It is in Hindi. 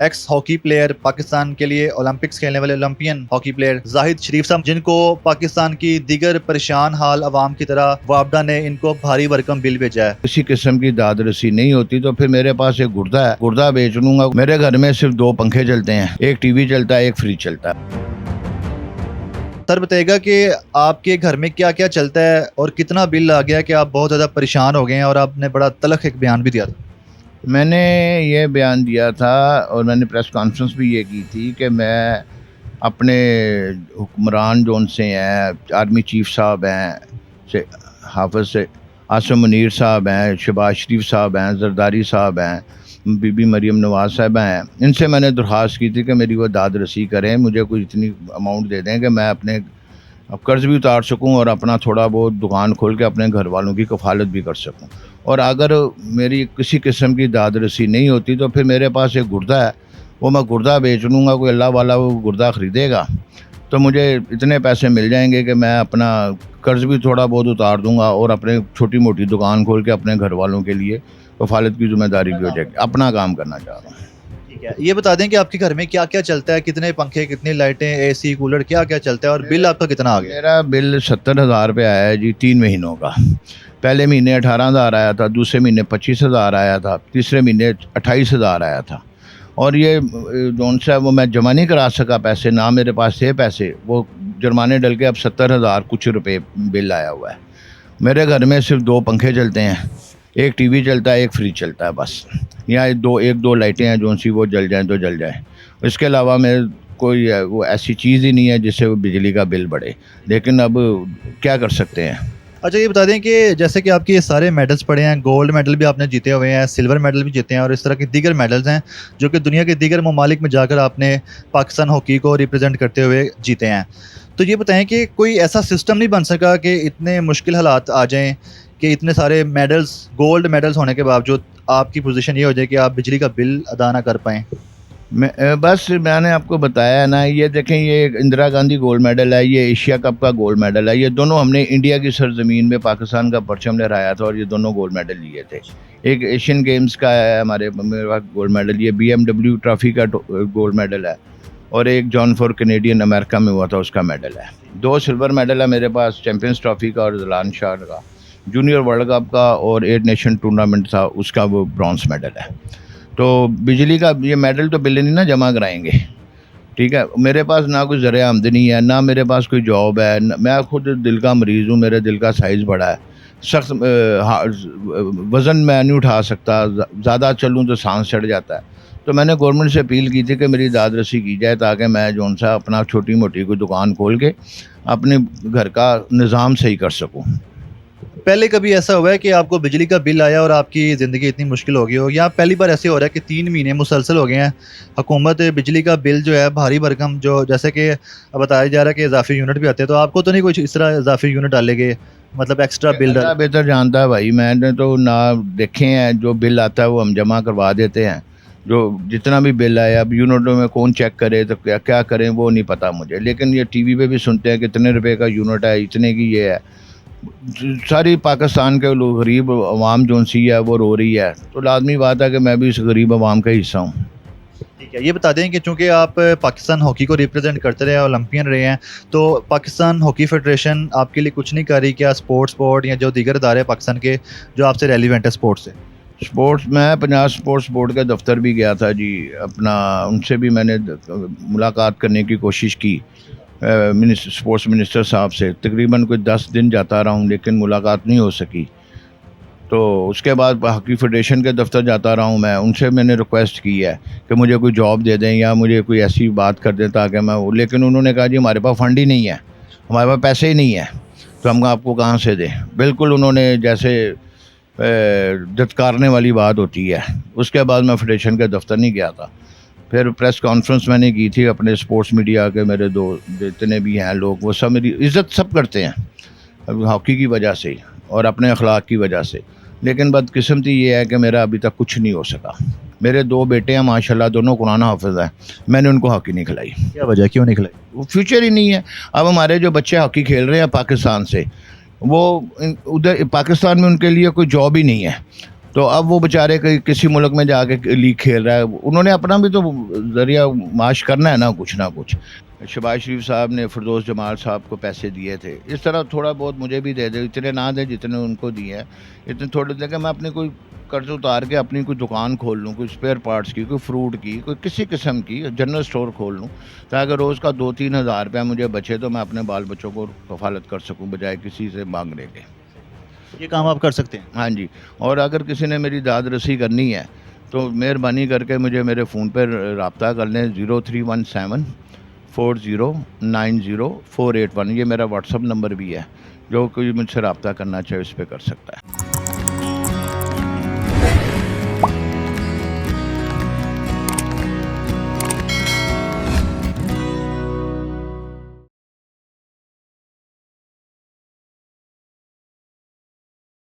एक्स हॉकी प्लेयर, पाकिस्तान के लिए ओलंपिक्स खेलने वाले ओलंपियन हॉकी प्लेयर जाहिद शरीफ साहब, जिनको पाकिस्तान की दीगर परेशान हाल अवाम की तरह वापडा ने इनको भारी भरकम बिल भेजा है। किसी किस्म की दाद रसी नहीं होती तो फिर मेरे पास एक गुर्दा है, गुर्दा बेच लूंगा। मेरे घर में सिर्फ 2 पंखे चलते हैं, एक टीवी चलता है, एक फ्रिज चलता है। सर बताइएगा कि आपके घर में क्या क्या चलता है और कितना बिल आ गया कि आप बहुत ज़्यादा परेशान हो गए हैं, और आपने बड़ा तलख एक बयान भी दिया था। मैंने ये बयान दिया था और मैंने प्रेस कॉन्फ्रेंस भी ये की थी कि मैं अपने हुक्मरान जोन से हैं, आर्मी चीफ साहब हैं, से हाफिज से आसम मुनीर साहब हैं, शहबाज शरीफ साहब हैं, जरदारी साहब हैं, बीबी मरीम नवाज साहब हैं, इनसे मैंने दरख्वास्त की थी कि मेरी वो दाद रसी करें, मुझे कुछ इतनी अमाउंट दे दें कि मैं अपने कर्ज़ भी उतार सकूं और अपना थोड़ा बहुत दुकान खोल के अपने घर वालों की कफ़ालत भी कर सकूं। और अगर मेरी किसी किस्म की दाद रसी नहीं होती तो फिर मेरे पास एक गुर्दा है, वो मैं गुर्दा बेच लूँगा। कोई अल्लाह वाला वो गुर्दा ख़रीदेगा तो मुझे इतने पैसे मिल जाएंगे कि मैं अपना कर्ज़ भी थोड़ा बहुत उतार दूँगा और अपने छोटी मोटी दुकान खोल के अपने घर वालों के लिए कफ़ालत की ज़िम्मेदारी भी हो जाएगी। अपना काम करना चाह रहा हूँ। ठीक है, ये बता दें कि आपके घर में क्या क्या चलता है, कितने पंखे, कितनी लाइटें, एसी, कूलर, क्या क्या चलता है, और बिल आपका कितना आ गया? मेरा बिल 70,000 रुपये आया है जी, 3 महीनों का। पहले महीने 18,000 आया था, दूसरे महीने 25,000 आया था, तीसरे महीने 28,000 आया था। और ये जोन सा वो मैं जमा नहीं करा सका पैसे, ना मेरे पास थे पैसे, वो जुर्माने डल के अब 70,000 कुछ रुपए बिल आया हुआ है। मेरे घर में सिर्फ 2 पंखे चलते हैं, एक टीवी चलता है, एक फ्रिज चलता है बस। या एक दो लाइटें हैं जो सी वो जल जाएँ तो जल जाएँ। इसके अलावा मेरे कोई वो ऐसी चीज़ ही नहीं है जिससे वो बिजली का बिल बढ़े। लेकिन अब क्या कर सकते हैं। अच्छा, ये बता दें कि जैसे कि आपके ये सारे मेडल्स पड़े हैं, गोल्ड मेडल भी आपने जीते हुए हैं, सिल्वर मेडल भी जीते हैं, और इस तरह के दीगर मेडल्स हैं जो कि दुनिया के दीगर ममालिक में जाकर आपने पाकिस्तान हॉकी को रिप्रेजेंट करते हुए जीते हैं। तो ये बताएं कि कोई ऐसा सिस्टम नहीं बन सका कि इतने मुश्किल हालात आ जाएं कि इतने सारे मेडल्स, गोल्ड मेडल्स होने के बावजूद आपकी पोजीशन ये हो जाए कि आप बिजली का बिल अदा ना कर पाएँ? बस मैंने आपको बताया है ना, ये देखें, ये इंदिरा गांधी गोल्ड मेडल है, ये एशिया कप का गोल्ड मेडल है। ये दोनों हमने इंडिया की सरजमीन में पाकिस्तान का परचम लहराया था और ये दोनों गोल्ड मेडल लिए थे। एक एशियन गेम्स का है मेरे पास गोल्ड मेडल, ये BMW ट्रॉफी का गोल्ड मेडल है, और एक जॉन फॉर कैनेडियन अमेरिका में हुआ था उसका मेडल है। 2 सिल्वर मेडल है मेरे पास, चैम्पियंस ट्रॉफी का और जलान शाह का, जूनियर वर्ल्ड कप का, और 8 नेशन टूर्नामेंट था उसका वो ब्रॉन्ज मेडल है। तो बिजली का ये मेडल तो बिल नहीं ना जमा कराएंगे, ठीक है। मेरे पास ना कोई ज़रिया आमदनी है, ना मेरे पास कोई जॉब है, मैं खुद दिल का मरीज़ हूँ, मेरे दिल का साइज़ बड़ा है, सख्त वज़न मैं नहीं उठा सकता, ज़्यादा चलूँ तो सांस चढ़ जाता है। तो मैंने गवर्नमेंट से अपील की थी कि मेरी दाद रसी की जाए ताकि मैं जो सा अपना छोटी मोटी कोई दुकान खोल के अपने घर का निज़ाम सही कर सकूँ। पहले कभी ऐसा हुआ है कि आपको बिजली का बिल आया और आपकी ज़िंदगी इतनी मुश्किल हो गई हो, या पहली बार ऐसे हो रहा है कि 3 महीने मुसलसल हो गए हैं हुकूमत बिजली का बिल जो है भारी भरकम, जो जैसे कि बताया जा रहा है कि इजाफी यूनिट भी आते हैं, तो आपको तो नहीं कुछ इस तरह इजाफी यूनिट डालेंगे, मतलब एक्स्ट्रा बिल अल्लाह बेहतर जानता है भाई, मैंने तो ना देखे हैं। जो बिल आता है वो हम जमा करवा देते हैं, जो जितना भी बिल आया। अब यूनिटों में कौन चेक करे तो क्या क्या करें वो नहीं पता मुझे, लेकिन ये टीवी पे भी सुनते हैं कितने रुपए का यूनिट है, इतने की ये है। सारी पाकिस्तान के लोग, गरीब अवाम जो सी है वो रो रही है, तो लाजमी बात है कि मैं भी इस गरीब अवाम का हिस्सा हूँ। ठीक है, ये बता दें कि चूंकि आप पाकिस्तान हॉकी को रिप्रेजेंट करते रहे, ओलंपियन रहे हैं, तो पाकिस्तान हॉकी फेडरेशन आपके लिए कुछ नहीं कर रही क्या? स्पोर्ट्स बोर्ड या जो दीगर इदारे हैं पाकिस्तान के जो आपसे रेलिवेंट है स्पोर्ट्स से? स्पोर्ट्स, मैं पंजाब स्पोर्ट्स बोर्ड के दफ्तर भी गया था जी अपना, उनसे भी मैंने मुलाकात करने की कोशिश की, स्पोर्ट्स मिनिस्टर साहब से। तकरीबन कोई 10 दिन जाता रहा हूँ लेकिन मुलाकात नहीं हो सकी। तो उसके बाद हॉकी फेडरेशन के दफ्तर जाता रहा हूँ मैं, उनसे मैंने रिक्वेस्ट की है कि मुझे कोई जॉब दे दें या मुझे कोई ऐसी बात कर दें ताकि मैं, लेकिन उन्होंने कहा जी हमारे पास फ़ंड ही नहीं है, हमारे पास पैसे ही नहीं है, तो हम आपको कहाँ से दें। बिल्कुल उन्होंने जैसे धत्कारने वाली बात होती है। उसके बाद मैं फेडरेशन के दफ्तर नहीं गया था। फिर प्रेस कॉन्फ्रेंस मैंने की थी अपने स्पोर्ट्स मीडिया के, मेरे दो जितने भी हैं लोग, वो सब मेरी इज़्ज़त सब करते हैं हॉकी की वजह से और अपने अखलाक की वजह से। लेकिन बदकिस्मती ये है कि मेरा अभी तक कुछ नहीं हो सका। मेरे 2 बेटे हैं माशाल्लाह, दोनों कुरान हाफिज़ हैं, मैंने उनको हॉकी नहीं खिलाई। क्या वजह, क्यों नहीं खिलाई? वो फ्यूचर ही नहीं है। अब हमारे जो बच्चे हॉकी खेल रहे हैं पाकिस्तान से, वो उधर पाकिस्तान में उनके लिए कोई जॉब ही नहीं है। तो अब वो बेचारे किसी मुल्क में जाके लीग खेल रहा है, उन्होंने अपना भी तो ज़रिया माश करना है ना कुछ। शहबाज शरीफ साहब ने फिरदौस जमाल साहब को पैसे दिए थे, इस तरह थोड़ा बहुत मुझे भी दे दे, इतने ना दे जितने उनको दिए हैं, इतने थोड़े दे के मैं अपनी कोई कर्ज उतार के अपनी कोई दुकान खोल लूँ, कोई स्पेयर पार्ट्स की, कोई फ्रूट की, कोई किसी किस्म की जनरल स्टोर खोल लूँ, ताकि रोज़ का 2-3 हज़ार रुपया मुझे बचे तो मैं अपने बाल बच्चों को कफालत कर सकूँ बजाय किसी से मांगने के। ये काम आप कर सकते हैं। हाँ जी, और अगर किसी ने मेरी दाद रसी करनी है तो मेहरबानी करके मुझे मेरे फ़ोन पर रब्ता कर लें, 0317 4090 481, ये मेरा व्हाट्सअप नंबर भी है, जो कोई मुझसे रब्ता करना चाहे उस पर कर सकता है।